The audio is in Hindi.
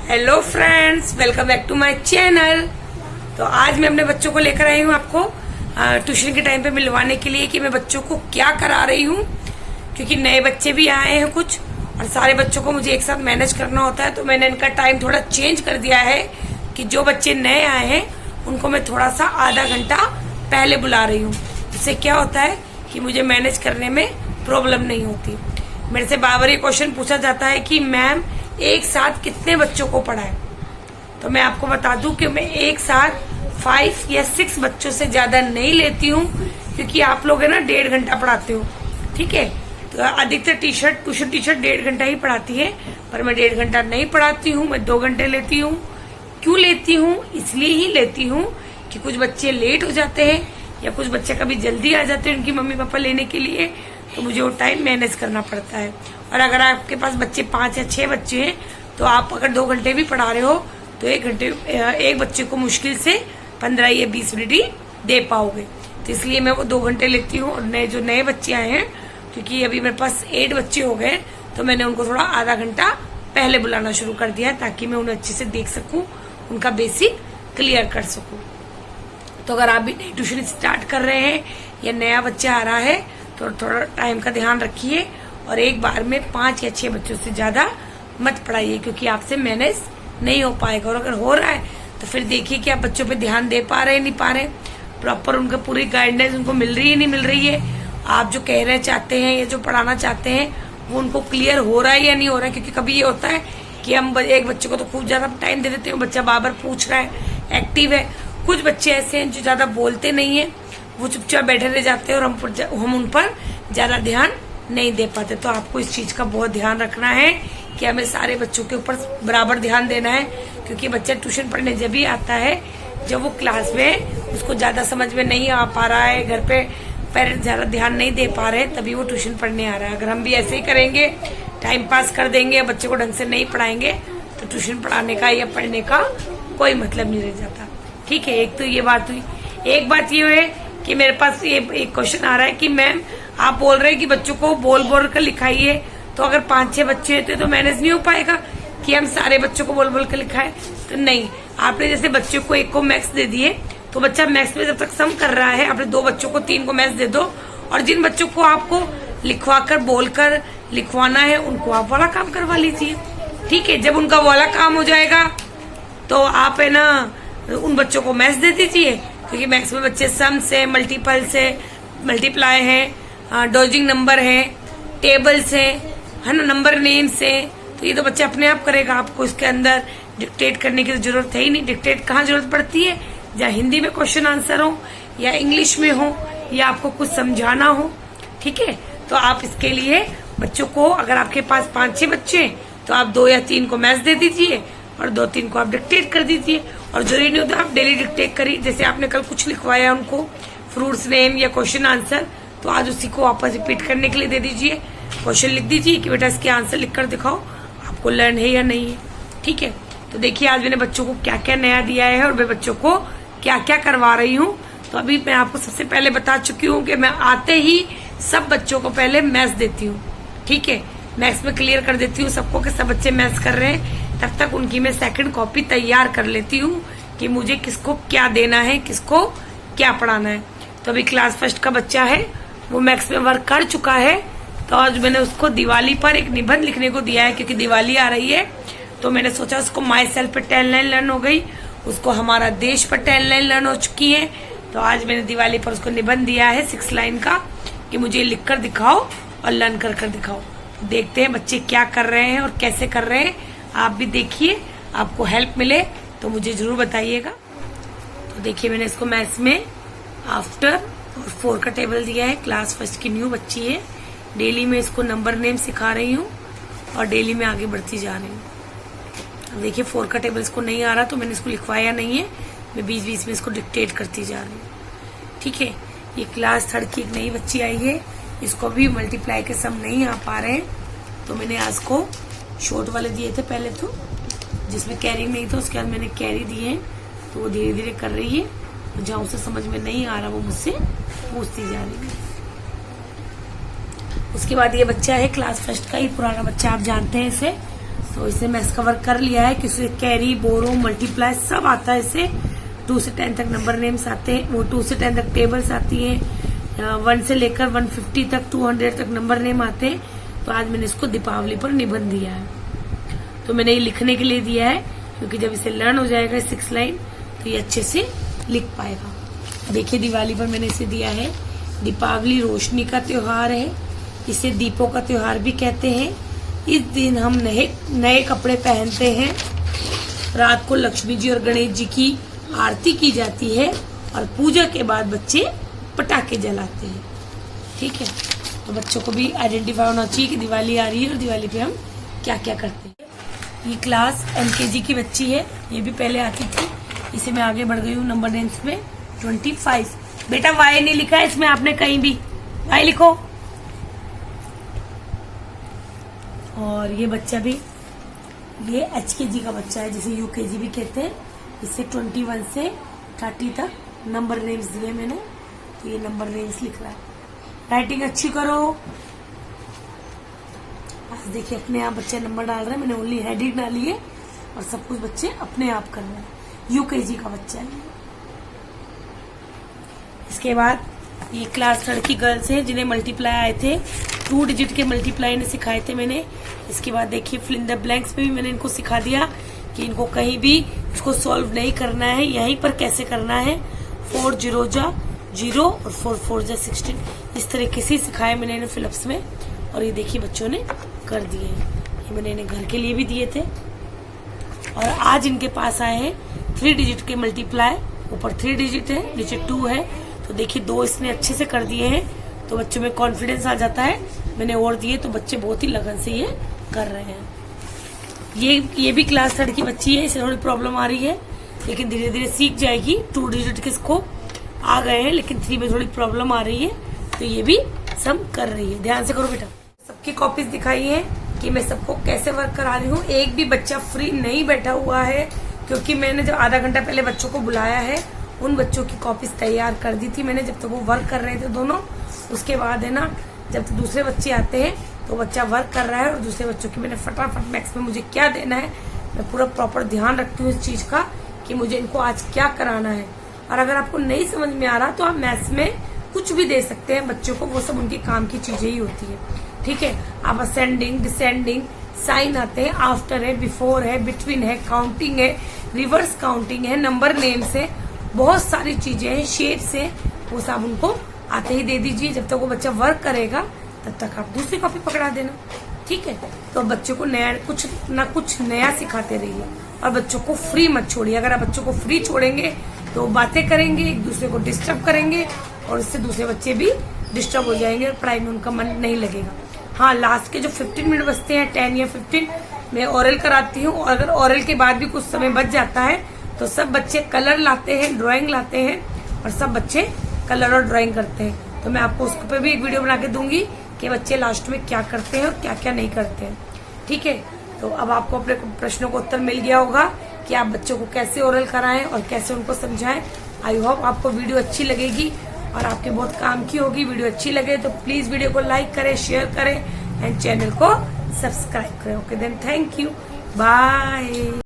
Hello friends, welcome back to my channel. तो आज मैं अपने बच्चों को लेकर आई हूँ आपको ट्यूशन के टाइम पे मिलवाने के लिए कि मैं बच्चों को क्या करा रही हूँ, क्योंकि नए बच्चे भी आए हैं कुछ और सारे बच्चों को मुझे एक साथ मैनेज करना होता है। तो मैंने इनका टाइम थोड़ा चेंज कर दिया है कि जो बच्चे नए आए हैं उनको मैं थोड़ा सा आधा घंटा पहले बुला रही हूँ। इससे क्या होता है कि मुझे मैनेज करने में प्रॉब्लम नहीं होती। मेरे से बार बार ये क्वेश्चन पूछा जाता है कि मैम एक साथ कितने बच्चों को पढ़ाएं। तो मैं आपको बता दूं कि मैं एक साथ 5 या 6 बच्चों से ज्यादा नहीं लेती हूँ, क्योंकि आप लोग है ना 1.5 घंटा पढ़ाते हो, ठीक है। तो अधिकतर ट्यूशन टीचर 1.5 घंटा ही पढ़ाती है, पर मैं 1.5 घंटा नहीं पढ़ाती हूँ, मैं 2 घंटे लेती हूँ। क्यों लेती हूँ? इसलिए ही लेती हूँ कि कुछ बच्चे लेट हो जाते हैं या कुछ बच्चे कभी जल्दी आ जाते हैं उनकी मम्मी पापा लेने के लिए, तो मुझे वो टाइम मैनेज करना पड़ता है। और अगर आपके पास बच्चे 5 या 6 बच्चे हैं तो आप अगर 2 घंटे भी पढ़ा रहे हो तो एक बच्चे को मुश्किल से 15 या 20 मिनट ही दे पाओगे। तो इसलिए मैं वो 2 घंटे लेती हूँ। और जो नए बच्चे आए हैं, क्योंकि अभी मेरे पास 8 बच्चे हो गए, तो मैंने उनको थोड़ा आधा घंटा पहले बुलाना शुरू कर दिया ताकि मैं उन्हें अच्छे से देख सकूं, उनका बेसिक क्लियर कर सकूं। तो अगर आप भी नई ट्यूशन स्टार्ट कर रहे हैं या नया बच्चा आ रहा है तो थोड़ा टाइम का ध्यान रखिए और एक बार में 5 या 6 बच्चों से ज्यादा मत पढ़ाइए, क्योंकि आपसे मैनेज नहीं हो पाएगा। और अगर हो रहा है तो फिर देखिए कि आप बच्चों पे ध्यान दे पा रहे हैं नहीं पा रहे, प्रॉपर उनका पूरी गाइडेंस उनको मिल रही है नहीं मिल रही है, आप जो कह रहे चाहते हैं या जो पढ़ाना चाहते हैं वो उनको क्लियर हो रहा है या नहीं हो रहा है। क्योंकि कभी ये होता है कि हम एक बच्चे को तो खूब ज्यादा टाइम दे देते हैं, बच्चा बार बार पूछ रहा है, एक्टिव है। कुछ बच्चे ऐसे हैं जो ज्यादा बोलते नहीं है, वो चुपचाप बैठे रह जाते हैं और हम उन पर ज्यादा ध्यान नहीं दे पाते। तो आपको इस चीज का बहुत ध्यान रखना है कि हमें सारे बच्चों के ऊपर बराबर ध्यान देना है, क्योंकि बच्चा ट्यूशन पढ़ने जब भी आता है जब वो क्लास में उसको ज्यादा समझ में नहीं आ पा रहा है, घर पे पेरेंट्स ज्यादा ध्यान नहीं दे पा रहे, तभी वो ट्यूशन पढ़ने आ रहा है। अगर हम भी ऐसे ही करेंगे, टाइम पास कर देंगे, बच्चे को ढंग से नहीं पढ़ाएंगे, तो ट्यूशन पढ़ाने का या पढ़ने का कोई मतलब नहीं रह जाता, ठीक है। एक तो ये बात हुई। एक बात ये है कि मेरे पास ये एक क्वेश्चन आ रहा है कि मैम आप बोल रहे हैं कि बच्चों को बोल बोल कर लिखाइए, तो अगर 5-6 बच्चे होते तो मैनेज नहीं हो पाएगा कि हम सारे बच्चों को बोल बोल कर लिखाएं। तो नहीं, आपने जैसे बच्चों को एक को मैथ्स दे दिए तो बच्चा मैथ्स में जब तक सम कर रहा है, आपने 2 बच्चों को 3 को मैथ्स दे दो, और जिन बच्चों को आपको लिखवा कर बोलकर लिखवाना है उनको आप वाला काम करवा लीजिए, ठीक है। जब उनका वाला काम हो जाएगा तो आप है ना उन बच्चों को मैथ्स दे दीजिए, क्योंकि मैथ्स में बच्चे सम से, मल्टीपल से, मल्टीप्लाई है, डॉजिंग नंबर है, टेबल्स है ना, नंबर नेम से, तो ये तो बच्चे अपने आप करेगा। आपको इसके अंदर डिक्टेट करने की तो जरूरत है ही नहीं। डिक्टेट कहाँ जरूरत पड़ती है? जहाँ हिंदी में क्वेश्चन आंसर हो या इंग्लिश में हो या आपको कुछ समझाना हो, ठीक है। तो आप इसके लिए बच्चों को, अगर आपके पास 5-6 बच्चे तो आप 2 या 3 को मैथ्स दे दीजिए और 2-3 को आप डिक्टेट कर दीजिए। और जरूरी नहीं होता आप डेली डिक्टेट करिए। जैसे आपने कल कुछ लिखवाया उनको, फ्रूट्स नेम या क्वेश्चन आंसर, तो आज उसी को वापस रिपीट करने के लिए दे दीजिए। क्वेश्चन लिख दीजिए कि बेटा इसके आंसर लिखकर दिखाओ, आपको लर्न है या नहीं है, ठीक है। तो देखिए आज मैंने बच्चों को क्या क्या नया दिया है और मैं बच्चों को क्या क्या करवा रही हूँ। तो अभी मैं आपको सबसे पहले बता चुकी हूँ कि मैं आते ही सब बच्चों को पहले मैथ्स देती हूँ, ठीक है। मैथ्स में क्लियर कर देती हूँ सबको कि सब बच्चे मैथ्स कर रहे हैं। तब तक उनकी मैं सेकंड कॉपी तैयार कर लेती हूँ कि मुझे किसको क्या देना है, किसको क्या पढ़ाना है। तो अभी क्लास फर्स्ट का बच्चा है, वो मैथ्स में वर्क कर चुका है। तो आज मैंने उसको दिवाली पर एक निबंध लिखने को दिया है, क्योंकि दिवाली आ रही है। तो मैंने सोचा उसको माई सेल्फ पर 10 लाइन लर्न हो गई, उसको हमारा देश पर 10 लाइन लर्न हो चुकी है। तो आज मैंने दिवाली पर उसको निबंध दिया है 6 लाइन का कि मुझे लिख कर दिखाओ और लर्न कर कर दिखाओ। देखते हैं बच्चे क्या कर रहे हैं और कैसे कर रहे हैं। आप भी देखिए, आपको हेल्प मिले तो मुझे जरूर बताइएगा। तो देखिए मैंने इसको मैथ्स में आफ्टर और 4 का टेबल दिया है। क्लास फर्स्ट की न्यू बच्ची है, डेली में इसको नंबर नेम सिखा रही हूँ और डेली में आगे बढ़ती जा रही हूँ। अब देखिए 4 का टेबल इसको नहीं आ रहा तो मैंने इसको लिखवाया नहीं है, मैं बीच बीच में इसको डिक्टेट करती जा रही हूँ, ठीक है। ये क्लास 3 की एक नई बच्ची आई है, इसको भी मल्टीप्लाई के सम नहीं आ पा रहे हैं, तो मैंने आज को शॉर्ट वाले दिए थे पहले, तो जिसमें कैरिंग नहीं था उसके बाद मैंने कैरी दिए हैं। तो वो धीरे धीरे कर रही है, तो जहाँ उसे समझ में नहीं आ रहा वो मुझसे पूछती जा रही है। उसके बाद ये बच्चा है क्लास फर्स्ट का, ये पुराना बच्चा आप जानते हैं इसे, तो इसे मैं इसका वर्क कर लिया है कि उसे कैरी, बोरो, मल्टीप्लाई सब आता है इसे। 2 से 10 तक नंबर नेम्स आते हैं, वो 2 से 10 तक टेबल्स आती हैं, 1 से लेकर 150 तक 200 तक नंबर नेम आते हैं। तो आज मैंने इसको दीपावली पर निबंध दिया है। तो मैंने ये लिखने के लिए दिया है क्योंकि जब इसे लर्न हो जाएगा 6 लाइन तो ये अच्छे से लिख पाएगा। देखिए दिवाली पर मैंने इसे दिया है, दीपावली रोशनी का त्योहार है, इसे दीपों का त्योहार भी कहते हैं। इस दिन हम नए कपड़े पहनते हैं, रात को लक्ष्मी जी और गणेश जी की आरती की जाती है और पूजा के बाद बच्चे पटाखे जलाते हैं। ठीक है, तो बच्चों को भी आइडेंटिफाई होना चाहिए कि दिवाली आ रही है और दिवाली पे हम क्या क्या करते हैं। ये क्लास LKG की बच्ची है, ये भी पहले आती थी, इसे मैं आगे बढ़ गई हूँ नंबर नेम्स में 25। बेटा वाई नहीं लिखा है इसमें आपने कहीं भी, वाई लिखो। और ये बच्चा भी, ये HKG का बच्चा है जिसे UKG भी कहते हैं। इसे 21 से 30 तक नंबर नेम्स दिए मैंने, तो ये नंबर नेम्स लिख रहा है। राइटिंग अच्छी करो। आज देखिए अपने आप बच्चे नंबर डाल रहे हैं, मैंने ओनली हेडिंग डाली है और सब कुछ बच्चे अपने आप कर रहे हैं। UKG का बच्चा है। इसके बाद ये क्लास 3 की गर्ल्स हैं जिन्हें मल्टीप्लाई आए थे, 2 डिजिट के मल्टीप्लाई ने सिखाए थे मैंने। इसके बाद देखिए फिल इन द ब्लैंक्स पे भी मैंने इनको सिखा दिया कि इनको कहीं भी इसको सॉल्व नहीं करना है, यहीं पर कैसे करना है। 4 0 जा 0 और 4 4 जा 16, इस तरीके से सिखाया मैंने इन्हें फिलअप्स में। और ये देखिए बच्चों ने कर दिए हैं। ये मैंने इन्हें घर के लिए भी दिए थे। और आज इनके पास आए हैं 3 डिजिट के मल्टीप्लाई, ऊपर 3 डिजिट है, नीचे 2 है। तो देखिए 2 इसने अच्छे से कर दिए हैं, तो बच्चों में कॉन्फिडेंस आ जाता है। मैंने और दिए तो बच्चे बहुत ही लगन से ये कर रहे हैं। ये भी क्लास 3 की बच्ची है, इसे थोड़ी प्रॉब्लम आ रही है लेकिन धीरे धीरे सीख जाएगी। 2 डिजिट के इसको आ गए हैं लेकिन 3 में थोड़ी प्रॉब्लम आ रही है, तो ये भी सब कर रही है। ध्यान से करो बेटा। सबकी कॉपीज दिखाई है कि मैं सबको कैसे वर्क करा रही हूँ। एक भी बच्चा फ्री नहीं बैठा हुआ है क्योंकि मैंने जब आधा घंटा पहले बच्चों को बुलाया है, उन बच्चों की कॉपीज तैयार कर दी थी मैंने जब तक वो वर्क कर रहे थे दोनों। उसके बाद है ना, जब दूसरे बच्चे आते हैं तो बच्चा वर्क कर रहा है और दूसरे बच्चों की मैंने फटाफट मैथ्स में मुझे क्या देना है, मैं पूरा प्रॉपर ध्यान रखती हूँ इस चीज का कि मुझे इनको आज क्या कराना है। और अगर आपको नहीं समझ में आ रहा तो आप मैथ्स में कुछ भी दे सकते हैं बच्चों को, वो सब उनके काम की चीजें ही होती है। ठीक है, आप असेंडिंग, डिसेंडिंग, साइन आते हैं, आफ्टर है, बिफोर है, बिटवीन है, काउंटिंग है, रिवर्स काउंटिंग है, नंबर नेम्स है, बहुत सारी चीजें हैं, शेप्स है, वो सब उनको आते ही दे दीजिए। जब तक वो बच्चा वर्क करेगा तब तक आप दूसरी कॉपी पकड़ा देना। ठीक है, तो बच्चों को नया कुछ ना कुछ नया सिखाते रहिए और बच्चों को फ्री मत छोड़िए। अगर आप बच्चों को फ्री छोड़ेंगे तो बातें करेंगे, एक दूसरे को डिस्टर्ब करेंगे और इससे दूसरे बच्चे भी डिस्टर्ब हो जाएंगे और पढ़ाई में उनका मन नहीं लगेगा। हाँ, लास्ट के जो 15 मिनट बचते हैं, 10 या 15, मैं ओरल कराती हूँ। और अगर ओरल के बाद भी कुछ समय बच जाता है तो सब बच्चे कलर लाते हैं, ड्राइंग लाते हैं और सब बच्चे कलर और ड्राइंग करते हैं। तो मैं आपको उसके पे भी एक वीडियो बना के दूंगी कि बच्चे लास्ट में क्या करते हैं और क्या क्या नहीं करते हैं। ठीक है, तो अब आपको अपने प्रश्नों का उत्तर मिल गया होगा कि आप बच्चों को कैसे ओरल कराएं और कैसे उनको समझाएं। आई होप आपको वीडियो अच्छी लगेगी और आपके बहुत काम की होगी। वीडियो अच्छी लगे तो प्लीज वीडियो को लाइक करें, शेयर करें एंड चैनल को सब्सक्राइब करें। Okay then, thank you, bye.